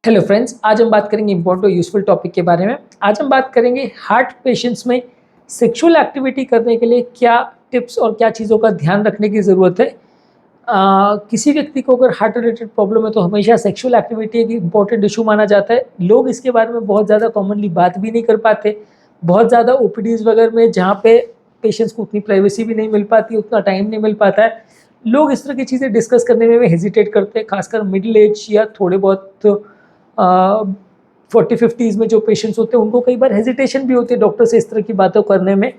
Hello friends, आज हम बात करेंगे इंपॉर्टेंट और यूजफुल टॉपिक के बारे में। आज हम बात करेंगे हार्ट पेशेंट्स में सेक्सुअल एक्टिविटी करने के लिए क्या टिप्स और क्या चीज़ों का ध्यान रखने की ज़रूरत है। किसी व्यक्ति को अगर हार्ट रिलेटेड प्रॉब्लम है तो हमेशा सेक्सुअल एक्टिविटी एक इंपॉर्टेंट इशू माना जाता है। लोग इसके बारे में बहुत ज़्यादा कॉमनली बात भी नहीं कर पाते। बहुत ज़्यादा ओपीडीज़ वगैरह में जहाँ पे पेशेंट्स को उतनी प्राइवेसी भी नहीं मिल पाती, उतना टाइम नहीं मिल पाता है, लोग इस तरह की चीज़ें डिस्कस करने में हेजिटेट करते हैं। खासकर मिडिल एज या थोड़े बहुत 40-50s में जो पेशेंट्स होते हैं उनको कई बार हेजिटेशन भी होती है डॉक्टर से इस तरह की बातों करने में।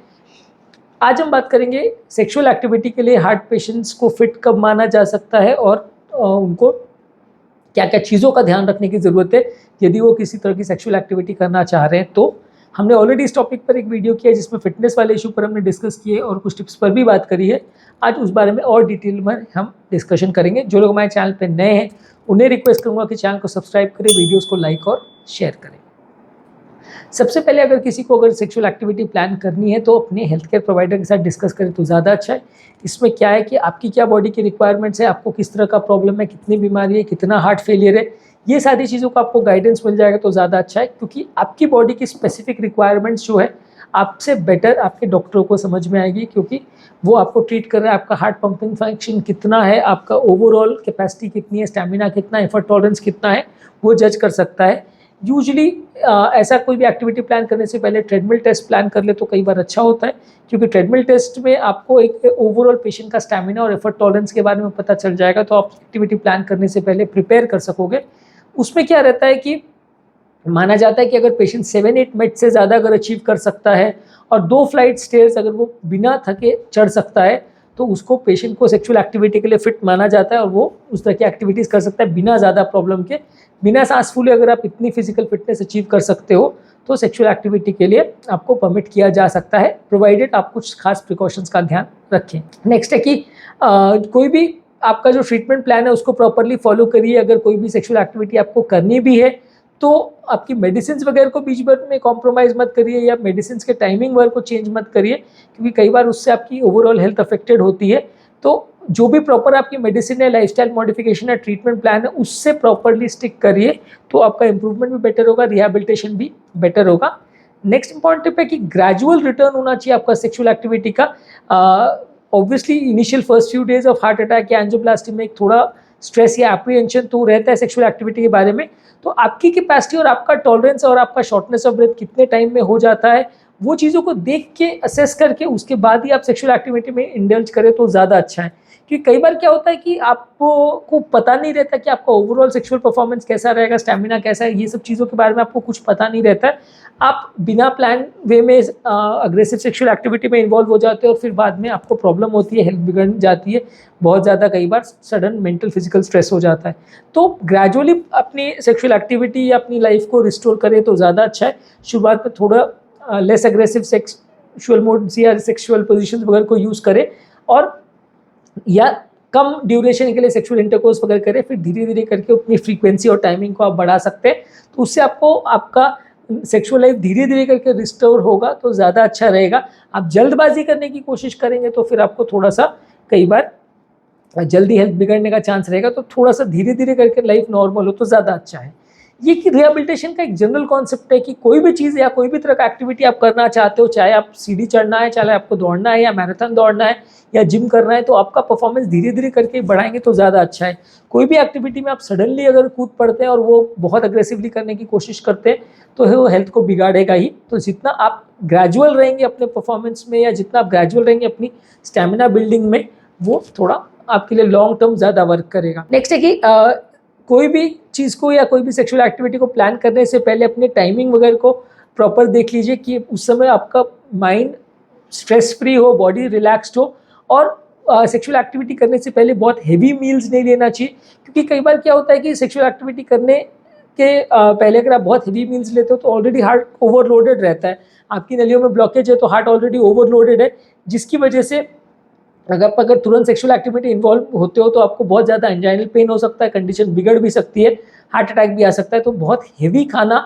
आज हम बात करेंगे सेक्सुअल एक्टिविटी के लिए हार्ट पेशेंट्स को फिट कब माना जा सकता है और उनको क्या क्या चीज़ों का ध्यान रखने की ज़रूरत है यदि वो किसी तरह की सेक्सुअल एक्टिविटी करना चाह रहे हैं। तो हमने ऑलरेडी इस टॉपिक पर एक वीडियो किया जिसमें फिटनेस वाले इशू पर हमने डिस्कस किए और कुछ टिप्स पर भी बात करी है। आज उस बारे में और डिटेल में हम डिस्कशन करेंगे। जो लोग हमारे चैनल पर नए हैं उन्हें रिक्वेस्ट करूँगा कि चैनल को सब्सक्राइब करें, वीडियोज़ को लाइक और शेयर करें। सबसे पहले अगर किसी को अगर सेक्सुअल एक्टिविटी प्लान करनी है तो अपने हेल्थ केयर प्रोवाइडर के साथ डिस्कस करें तो ज़्यादा अच्छा है। इसमें क्या है कि आपकी क्या बॉडी की रिक्वायरमेंट्स है, आपको किस तरह का प्रॉब्लम है, कितनी बीमारी है, कितना हार्ट फेलियर है, ये सारी चीज़ों का आपको गाइडेंस मिल जाएगा तो ज़्यादा अच्छा है। क्योंकि आपकी बॉडी की स्पेसिफिक रिक्वायरमेंट्स जो है आपसे बेटर आपके डॉक्टरों को समझ में आएगी, क्योंकि वो आपको ट्रीट कर रहा है। आपका हार्ट पंपिंग फंक्शन कितना है, आपका ओवरऑल कैपेसिटी कितनी है, स्टैमिना कितना है, एफर्ट टॉलरेंस कितना है, वो जज कर सकता है। यूजुअली ऐसा कोई भी एक्टिविटी प्लान करने से पहले ट्रेडमिल टेस्ट प्लान कर ले तो कई बार अच्छा होता है, क्योंकि ट्रेडमिल टेस्ट में आपको एक ओवरऑल पेशेंट का स्टैमिना और एफर्ट टॉलरेंस के बारे में पता चल जाएगा, तो आप एक्टिविटी प्लान करने से पहले प्रिपेयर कर सकोगे। उसमें क्या रहता है कि माना जाता है कि अगर पेशेंट 7-8 मिनट से ज़्यादा अगर अचीव कर सकता है और 2 फ्लाइट स्टेयर्स अगर वो बिना थके चढ़ सकता है तो उसको पेशेंट को सेक्सुअल एक्टिविटी के लिए फिट माना जाता है और वो उस तरह की एक्टिविटीज़ कर सकता है बिना ज़्यादा प्रॉब्लम के। बिना सांस फूले अगर आप इतनी फिजिकल फिटनेस अचीव कर सकते हो तो सेक्सुअल एक्टिविटी के लिए आपको परमिट किया जा सकता है, प्रोवाइडेड आप कुछ खास प्रिकॉशंस का ध्यान रखें। नेक्स्ट है कि कोई भी आपका जो ट्रीटमेंट प्लान है उसको प्रॉपरली फॉलो करिए। अगर कोई भी सेक्सुअल एक्टिविटी आपको करनी भी है तो आपकी मेडिसिन वगैरह को बीच भर में कॉम्प्रोमाइज़ मत करिए या मेडिसिन के टाइमिंग वगैरह को चेंज मत करिए, क्योंकि कई बार उससे आपकी ओवरऑल हेल्थ अफेक्टेड होती है। तो जो भी प्रॉपर आपकी मेडिसिन है, लाइफस्टाइल मॉडिफिकेशन है, ट्रीटमेंट प्लान है, उससे प्रॉपरली स्टिक करिए तो आपका इंप्रूवमेंट भी बेटर होगा, रिहेबिलिटेशन भी बेटर होगा। नेक्स्ट इंपॉर्टेंट टिप है कि ग्रेजुअल रिटर्न होना चाहिए आपका सेक्सुअल एक्टिविटी का। Obviously initial first few days of heart attack या एंजियोप्लास्टी में एक थोड़ा स्ट्रेस या एप्रीहेंशन तो रहता है सेक्सुअल एक्टिविटी के बारे में, तो आपकी कैपेसिटी और आपका टॉलरेंस और आपका शॉर्टनेस ऑफ ब्रेथ कितने टाइम में हो जाता है वो चीज़ों को देख के असेस करके उसके बाद ही आप सेक्सुअल एक्टिविटी में इंडल्ज करें तो ज़्यादा अच्छा है। क्योंकि कई बार क्या होता है कि आपको पता नहीं रहता कि आपका ओवरऑल सेक्सुअल परफॉर्मेंस कैसा रहेगा, स्टैमिना कैसा है, ये सब चीज़ों के बारे में आपको कुछ पता नहीं रहता है। आप बिना प्लान वे में अग्रेसिव सेक्सुअल एक्टिविटी में इन्वॉल्व हो जाते हो और फिर बाद में आपको प्रॉब्लम होती है, हेल्थ बिगड़ जाती है, बहुत ज़्यादा कई बार सडन मेंटल फिजिकल स्ट्रेस हो जाता है। तो ग्रेजुअली अपनी सेक्सुअल एक्टिविटी या अपनी लाइफ को रिस्टोर करें तो ज़्यादा अच्छा है। शुरुआत में थोड़ा लेस एग्रेसिव सेक्सुअल मोड्स या सेक्सुअल पोजीशंस वगैरह को यूज़ करें और या कम ड्यूरेशन के लिए सेक्सुअल इंटरकोर्स वगैरह करें, फिर धीरे धीरे करके अपनी फ्रीक्वेंसी और टाइमिंग को आप बढ़ा सकते हैं। तो उससे आपको आपका सेक्सुअल लाइफ धीरे धीरे करके रिस्टोर होगा तो ज़्यादा अच्छा रहेगा। आप जल्दबाजी करने की कोशिश करेंगे तो फिर आपको थोड़ा सा कई बार जल्दी हेल्थ बिगड़ने का चांस रहेगा, तो थोड़ा सा धीरे धीरे करके लाइफ नॉर्मल हो तो ज़्यादा अच्छा है। ये कि रिहेबिलिटेशन का एक जनरल कॉन्सेप्ट है कि कोई भी चीज़ या कोई भी तरह का एक्टिविटी आप करना चाहते हो, चाहे आप सीढ़ी चढ़ना है, चाहे आपको दौड़ना है या मैराथन दौड़ना है या जिम करना है, तो आपका परफॉर्मेंस धीरे धीरे करके बढ़ाएंगे तो ज़्यादा अच्छा है। कोई भी एक्टिविटी में आप सडनली अगर कूद पड़ते हैं और वो बहुत अग्रेसिवली करने की कोशिश करते हैं तो वो हेल्थ को बिगाड़ेगा ही। तो जितना आप ग्रेजुअल रहेंगे अपने परफॉर्मेंस में या जितना आप ग्रेजुअल रहेंगे अपनी स्टैमिना बिल्डिंग में, वो थोड़ा आपके लिए लॉन्ग टर्म ज़्यादा वर्क करेगा। नेक्स्ट है कि कोई भी चीज़ को या कोई भी सेक्सुअल एक्टिविटी को प्लान करने से पहले अपने टाइमिंग वगैरह को प्रॉपर देख लीजिए कि उस समय आपका माइंड स्ट्रेस फ्री हो, बॉडी रिलैक्स्ड हो और सेक्सुअल एक्टिविटी करने से पहले बहुत हेवी मील्स नहीं लेना चाहिए। क्योंकि कई बार क्या होता है कि सेक्सुअल एक्टिविटी करने के पहले अगर आप बहुत हेवी मील्स लेते हो तो ऑलरेडी हार्ट ओवरलोडेड रहता है, आपकी नलियों में ब्लॉकेज है तो हार्ट ऑलरेडी ओवरलोडेड है, जिसकी वजह से अगर तुरंत सेक्सुअल एक्टिविटी इन्वॉल्व होते हो तो आपको बहुत ज़्यादा एंजाइनल पेन हो सकता है, कंडीशन बिगड़ भी सकती है, हार्ट अटैक भी आ सकता है। तो बहुत हेवी खाना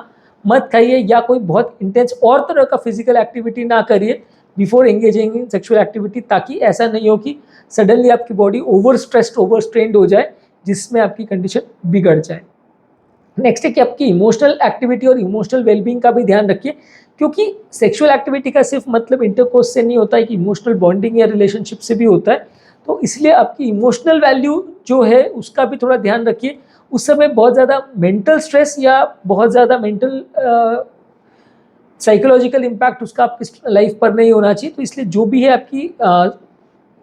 मत खाइए या कोई बहुत इंटेंस और तरह का फिजिकल एक्टिविटी ना करिए before engaging in sexual activity, ताकि ऐसा नहीं हो कि सडनली आपकी body over stressed over strained हो जाए जिसमें आपकी कंडीशन बिगड़ जाए। नेक्स्ट है कि आपकी इमोशनल एक्टिविटी और इमोशनल वेलबींग का भी ध्यान रखिए, क्योंकि सेक्सुअल एक्टिविटी का सिर्फ मतलब इंटरकोर्स से नहीं होता है, कि इमोशनल बॉन्डिंग या रिलेशनशिप से भी होता है। तो इसलिए आपकी इमोशनल वैल्यू जो है उसका भी थोड़ा ध्यान रखिए। उस समय बहुत ज़्यादा मेंटल स्ट्रेस या बहुत ज़्यादा मेंटल साइकोलॉजिकल इम्पैक्ट उसका आपकी लाइफ पर नहीं होना चाहिए। तो इसलिए जो भी है आपकी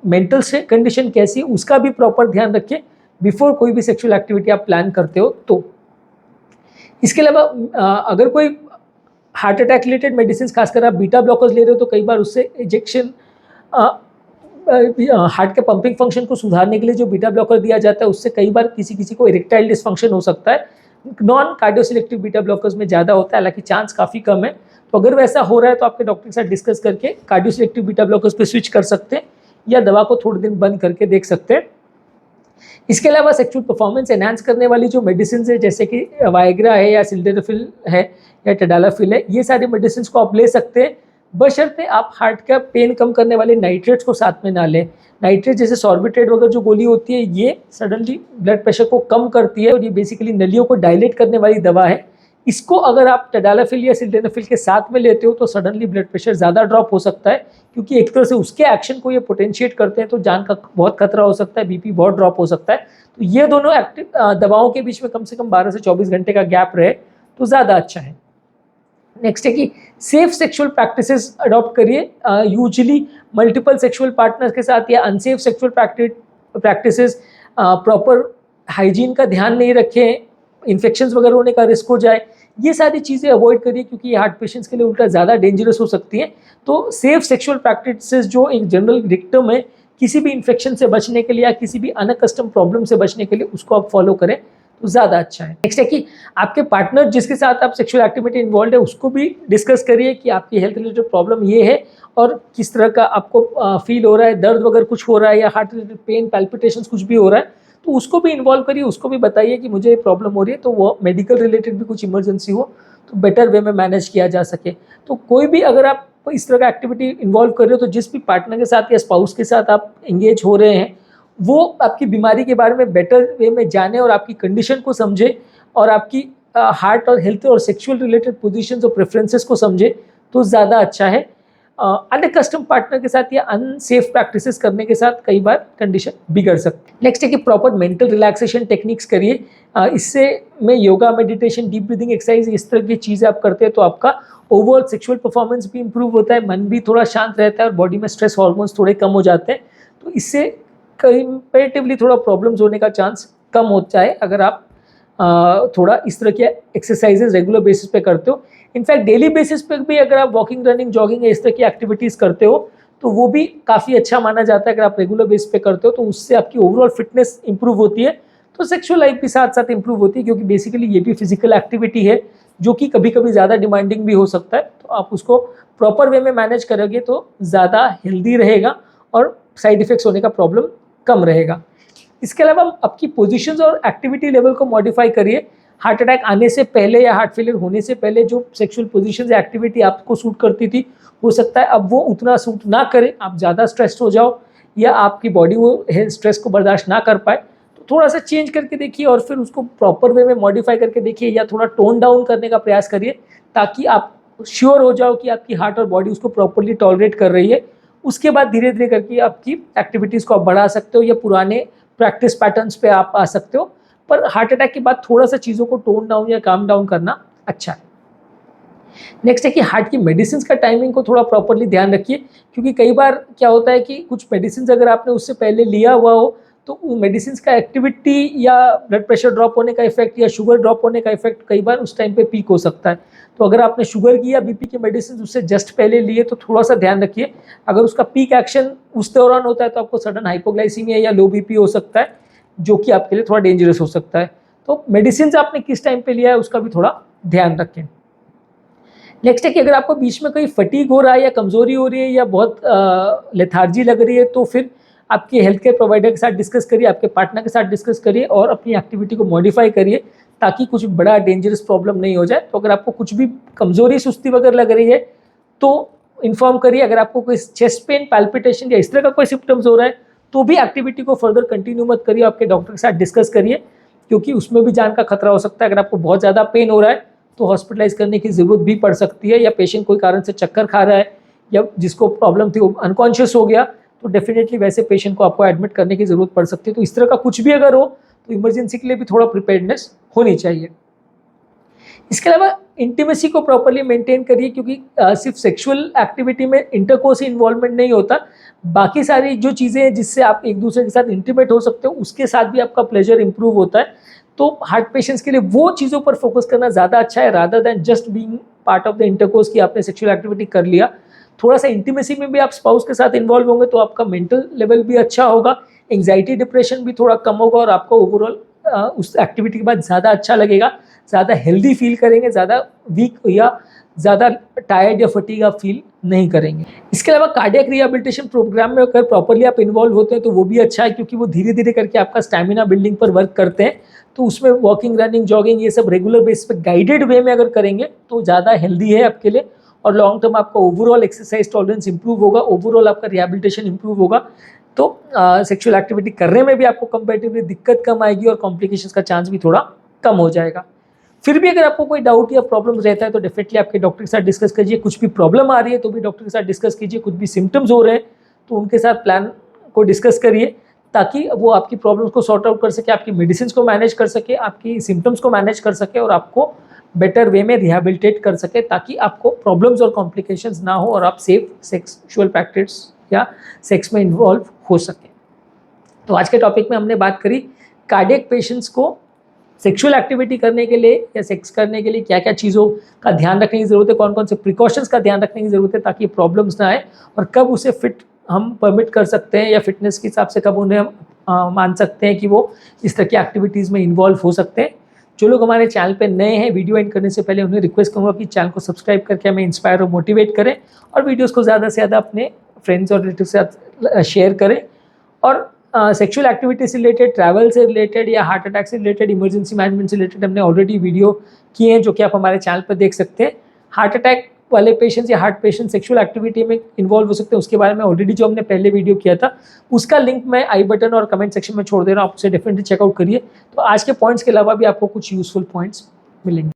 मेंटल कंडीशन कैसी है उसका भी प्रॉपर ध्यान रखिए बिफोर कोई भी सेक्सुअल एक्टिविटी आप प्लान करते हो तो। इसके अलावा अगर कोई हार्ट अटैक रिलेटेड मेडिसिन, खासकर आप बीटा ब्लॉकर्स ले रहे हो, तो कई बार उससे इंजेक्शन हार्ट के पंपिंग फंक्शन को सुधारने के लिए जो बीटा ब्लॉकर दिया जाता है उससे कई बार किसी किसी को इरेक्टाइल डिसफंक्शन हो सकता है। नॉन कार्डियोसिलेक्टिव बीटा ब्लॉकर्स में ज़्यादा होता है, हालांकि चांस काफ़ी कम है। तो अगर वैसा हो रहा है तो आपके डॉक्टर के साथ डिस्कस करके कार्डियोसिलेक्टिव बीटा ब्लॉकर्स पे स्विच कर सकते हैं या दवा को थोड़े दिन बंद करके देख सकते हैं। इसके अलावा सेक्सुअल परफॉर्मेंस एनहांस करने वाली जो मेडिसिन है, जैसे कि वाइग्रा है या सिल्डेनाफिल है या टडालाफिल है, ये सारी मेडिसिन को आप ले सकते हैं, बशर्ते आप हार्ट का पेन कम करने वाले नाइट्रेट्स को साथ में ना लें। नाइट्रेट जैसे सॉर्बिट्रेट वगैरह जो गोली होती है, ये सडनली ब्लड प्रेशर को कम करती है और ये बेसिकली नलियों को डायलेट करने वाली दवा है। इसको अगर आप टडालाफिल या सिल्डेनाफिल के साथ में लेते हो तो सडनली ब्लड प्रेशर ज़्यादा ड्रॉप हो सकता है, क्योंकि एक तरह से उसके एक्शन को ये पोटेंशिएट करते हैं, तो जान का बहुत खतरा हो सकता है, बीपी बहुत ड्रॉप हो सकता है। तो ये दोनों एक्टिव दवाओं के बीच में कम से कम 12 से 24 घंटे का गैप रहे तो ज़्यादा अच्छा है। नेक्स्ट है कि सेफ सेक्सुअल प्रैक्टिसेस अडॉप्ट करिए। यूजुअली मल्टीपल सेक्सुअल पार्टनर्स के साथ या unsafe sexual practices, proper hygiene का ध्यान नहीं रखें, इन्फेक्शंस वगैरह होने का रिस्क हो जाए, ये सारी चीज़ें अवॉइड करिए, क्योंकि ये हार्ट पेशेंट्स के लिए उल्टा ज़्यादा डेंजरस हो सकती हैं। तो सेफ सेक्सुअल प्रैक्टिसेस जो एक जनरल डिक्टम है, किसी भी इन्फेक्शन से बचने के लिए या किसी भी अनकस्टम प्रॉब्लम से बचने के लिए, उसको आप फॉलो करें तो ज़्यादा अच्छा है। नेक्स्ट है कि आपके पार्टनर जिसके साथ आप सेक्सुअल एक्टिविटी इन्वॉल्व है उसको भी डिस्कस करिए कि आपकी हेल्थ रिलेटेड प्रॉब्लम ये है और किस तरह का आपको फील हो रहा है, दर्द वगैरह कुछ हो रहा है या हार्ट रिलेटेड पेन पैल्पिटेशंस कुछ भी हो रहा है, तो उसको भी इन्वॉल्व करिए, उसको भी बताइए कि मुझे प्रॉब्लम हो रही है, तो वो मेडिकल रिलेटेड भी कुछ इमरजेंसी हो तो बेटर वे में मैनेज किया जा सके। तो कोई भी अगर आप इस तरह का एक्टिविटी इन्वॉल्व कर रहे हो, तो जिस भी पार्टनर के साथ या स्पाउस के साथ आप एंगेज हो रहे हैं, वो आपकी बीमारी के बारे में बेटर वे में जाने और आपकी कंडीशन को समझे और आपकी हार्ट और हेल्थ और सेक्सुअल रिलेटेड पोजीशंस और प्रेफरेंसेस को समझे तो ज़्यादा अच्छा है। अनकस्टम पार्टनर के साथ या अनसेफ प्रैक्टिसेस करने के साथ कई बार कंडीशन बिगड़ सकती है। नेक्स्ट है कि प्रॉपर मेंटल रिलैक्सेशन टेक्निक्स करिए। इससे में yoga, meditation, deep breathing exercise, इस तरह की चीज़ें आप करते हैं तो आपका ओवरऑल सेक्सुअल परफॉर्मेंस भी इंप्रूव होता है, मन भी थोड़ा शांत रहता है और बॉडी में स्ट्रेस हार्मोन्स थोड़े कम हो जाते हैं। तो इससे कंपैरेटिवली थोड़ा प्रॉब्लम्स होने का चांस कम होता है अगर आप थोड़ा इस तरह के एक्सरसाइजेज रेगुलर बेसिस पे करते हो। इनफैक्ट डेली बेसिस पे भी अगर आप वॉकिंग, रनिंग, जॉगिंग या इस तरह की एक्टिविटीज़ करते हो तो वो भी काफ़ी अच्छा माना जाता है। अगर आप रेगुलर बेसिस पे करते हो तो उससे आपकी ओवरऑल फिटनेस इंप्रूव होती है, तो सेक्सुअल लाइफ भी साथ साथ इंप्रूव होती है, क्योंकि बेसिकली ये भी फिजिकल एक्टिविटी है जो कि कभी कभी ज़्यादा डिमांडिंग भी हो सकता है। तो आप उसको प्रॉपर वे में मैनेज करोगे तो ज़्यादा हेल्दी रहेगा और साइड इफेक्ट्स होने का प्रॉब्लम कम रहेगा। इसके अलावा आपकी पोजीशंस और एक्टिविटी लेवल को मॉडिफाई करिए। हार्ट अटैक आने से पहले या हार्ट फेलियर होने से पहले जो सेक्सुअल पोजीशंस या एक्टिविटी आपको सूट करती थी, हो सकता है अब वो उतना सूट ना करे, आप ज़्यादा स्ट्रेस्ड हो जाओ या आपकी बॉडी वो स्ट्रेस को बर्दाश्त ना कर पाए, तो थोड़ा सा चेंज करके देखिए और फिर उसको प्रॉपर वे में मॉडिफाई करके देखिए या थोड़ा टोन डाउन करने का प्रयास करिए, ताकि आप श्योर हो जाओ कि आपकी हार्ट और बॉडी उसको प्रॉपरली टॉलरेट कर रही है। उसके बाद धीरे धीरे करके आपकी एक्टिविटीज़ को आप बढ़ा सकते हो या पुराने प्रैक्टिस पैटर्न्स पे आप आ सकते हो, पर हार्ट अटैक के बाद थोड़ा सा चीज़ों को टोन डाउन या काम डाउन करना अच्छा है। नेक्स्ट है कि हार्ट की मेडिसिन का टाइमिंग को थोड़ा प्रॉपरली ध्यान रखिए, क्योंकि कई बार क्या होता है कि कुछ मेडिसिन अगर आपने उससे पहले लिया हुआ हो तो मेडिसिन का एक्टिविटी या ब्लड प्रेशर ड्रॉप होने का इफेक्ट या शुगर ड्रॉप होने का इफेक्ट कई बार उस टाइम पे पीक हो सकता है। तो अगर आपने शुगर की या बीपी की मेडिसिन उससे जस्ट पहले लिए तो थोड़ा सा ध्यान रखिए। अगर उसका पीक एक्शन उस दौरान होता है तो आपको सडन हाइपोग्लाइसीमिया या लो बीपी हो सकता है, जो कि आपके लिए थोड़ा डेंजरस हो सकता है। तो मेडिसिन आपने किस टाइम पे लिया है उसका भी थोड़ा ध्यान रखें। नेक्स्ट है कि अगर आपको बीच में कोई फटीग हो रहा है या कमज़ोरी हो रही है या बहुत लेथार्जी लग रही है, तो फिर आपके हेल्थ केयर प्रोवाइडर के साथ डिस्कस करिए, आपके पार्टनर के साथ डिस्कस करिए और अपनी एक्टिविटी को मॉडिफाई करिए, ताकि कुछ बड़ा डेंजरस प्रॉब्लम नहीं हो जाए। तो अगर आपको कुछ भी कमज़ोरी, सुस्ती वगैरह लग रही है तो इन्फॉर्म करिए। अगर आपको कोई चेस्ट पेन, पैल्पिटेशन या इस तरह का कोई सिम्टम्स हो रहा है तो भी एक्टिविटी को फर्दर कंटिन्यू मत करिए, आपके डॉक्टर के साथ डिस्कस करिए। क्योंकि उसमें भी जान का खतरा हो सकता है। अगर आपको बहुत ज़्यादा पेन हो रहा है तो हॉस्पिटलाइज करने की ज़रूरत भी पड़ सकती है, या पेशेंट कोई कारण से चक्कर खा रहा है या जिसको प्रॉब्लम थी वो अनकॉन्शियस हो गया, तो डेफिनेटली वैसे पेशेंट को आपको एडमिट करने की ज़रूरत पड़ सकती है। तो इस तरह का कुछ भी अगर हो तो इमरजेंसी के लिए भी थोड़ा प्रिपेयर्डनेस होनी चाहिए। इसके अलावा इंटीमेसी को प्रॉपर्ली मेंटेन करिए, क्योंकि सिर्फ सेक्सुअल एक्टिविटी में इंटरकोर्स इन्वॉल्वमेंट नहीं होता, बाकी सारी जो चीज़ें हैं जिससे आप एक दूसरे के साथ इंटीमेट हो सकते हो उसके साथ भी आपका प्लेजर इंप्रूव होता है। तो हार्ट पेशेंट्स के लिए वो चीज़ों पर फोकस करना ज़्यादा अच्छा है rather than just being part of the intercourse कि आपने सेक्सुअल एक्टिविटी कर लिया। थोड़ा सा इंटीमेसी में भी आप स्पाउस के साथ इन्वॉल्व होंगे तो आपका मेंटल लेवल भी अच्छा होगा, एंग्जाइटी डिप्रेशन भी थोड़ा कम होगा और आपको ओवरऑल उस एक्टिविटी के बाद ज़्यादा अच्छा लगेगा, ज़्यादा हेल्दी फील करेंगे, ज़्यादा वीक या ज़्यादा टायर्ड या फटीग आप फील नहीं करेंगे। इसके अलावा कार्डियक रिहेबिलिटेशन प्रोग्राम में अगर प्रॉपर्ली आप इन्वॉल्व होते हैं तो वो भी अच्छा है, क्योंकि वो धीरे धीरे करके आपका स्टैमिना बिल्डिंग पर वर्क करते हैं। तो उसमें वॉकिंग, रनिंग, जॉगिंग ये सब रेगुलर बेस पे गाइडेड वे में अगर करेंगे तो ज़्यादा हेल्दी है आपके लिए, और लॉन्ग टर्म आपका ओवरऑल एक्सरसाइज टॉलरेंस इंप्रूव होगा, ओवरऑल आपका रिहेबिलिटेशन इंप्रूव होगा। तो सेक्सुअल एक्टिविटी करने में भी आपको कंपैरेटिवली दिक्कत कम आएगी और कॉम्प्लिकेशंस का चांस भी थोड़ा कम हो जाएगा। फिर भी अगर आपको कोई डाउट या प्रॉब्लम रहता है तो डेफिनेटली आपके डॉक्टर के साथ डिस्कस कीजिए। कुछ भी प्रॉब्लम आ रही है तो भी डॉक्टर के साथ डिस्कस कीजिए। कुछ भी सिम्टम्स हो रहे हैं तो उनके साथ प्लान को डिस्कस करिए, ताकि वो आपकी प्रॉब्लम्स को सॉर्ट आउट कर सके, आपकी मेडिसिन को मैनेज कर सके, आपकी सिम्टम्स को मैनेज कर सके और आपको बेटर वे में रिहेबिलिटेट कर सके, ताकि आपको प्रॉब्लम्स और कॉम्प्लिकेशंस ना हो और आप सेफ सेक्सुअल प्रैक्टिस या सेक्स में इन्वॉल्व हो सके। तो आज के टॉपिक में हमने बात करी कार्डियक पेशेंट्स को सेक्सुअल एक्टिविटी करने के लिए या सेक्स करने के लिए क्या क्या चीज़ों का ध्यान रखने की ज़रूरत है, कौन कौन से प्रिकॉशंस का ध्यान रखने की ज़रूरत है ताकि प्रॉब्लम्स ना आए, और कब उसे फिट हम परमिट कर सकते हैं या फिटनेस के हिसाब से कब उन्हें हम मान सकते हैं कि वो इस तरह की एक्टिविटीज़ में इन्वॉल्व हो सकते हैं। जो लोग हमारे चैनल पे नए हैं, वीडियो एंड करने से पहले उन्हें रिक्वेस्ट करूँगा कि चैनल को सब्सक्राइब करके हमें इंस्पायर और मोटिवेट करें, और वीडियोज़ को ज़्यादा से ज़्यादा अपने फ्रेंड्स और रिलेटिव के साथ शेयर करें। और सेक्सुअल एक्टिविटी से रिलेटेड, ट्रैवल से रिलेटेड या हार्ट अटैक से रिलेटेड, इमरजेंसी मैनेजमेंट से रिलेटेड हमने ऑलरेडी वीडियो किए हैं जो कि आप हमारे चैनल पर देख सकते हैं। हार्ट अटैक वाले पेशेंट्स या हार्ट पेशेंट सेक्सुअल एक्टिविटी में इन्वॉल्व हो सकते हैं, उसके बारे में ऑलरेडी जो हमने पहले वीडियो किया था उसका लिंक मैं आई बटन और कमेंट सेक्शन में छोड़ दे रहा हूँ, आप उसे डेफिनेटली चेकआउट करिए। तो आज के पॉइंट्स के अलावा भी आपको कुछ यूजफुल पॉइंट्स मिलेंगे।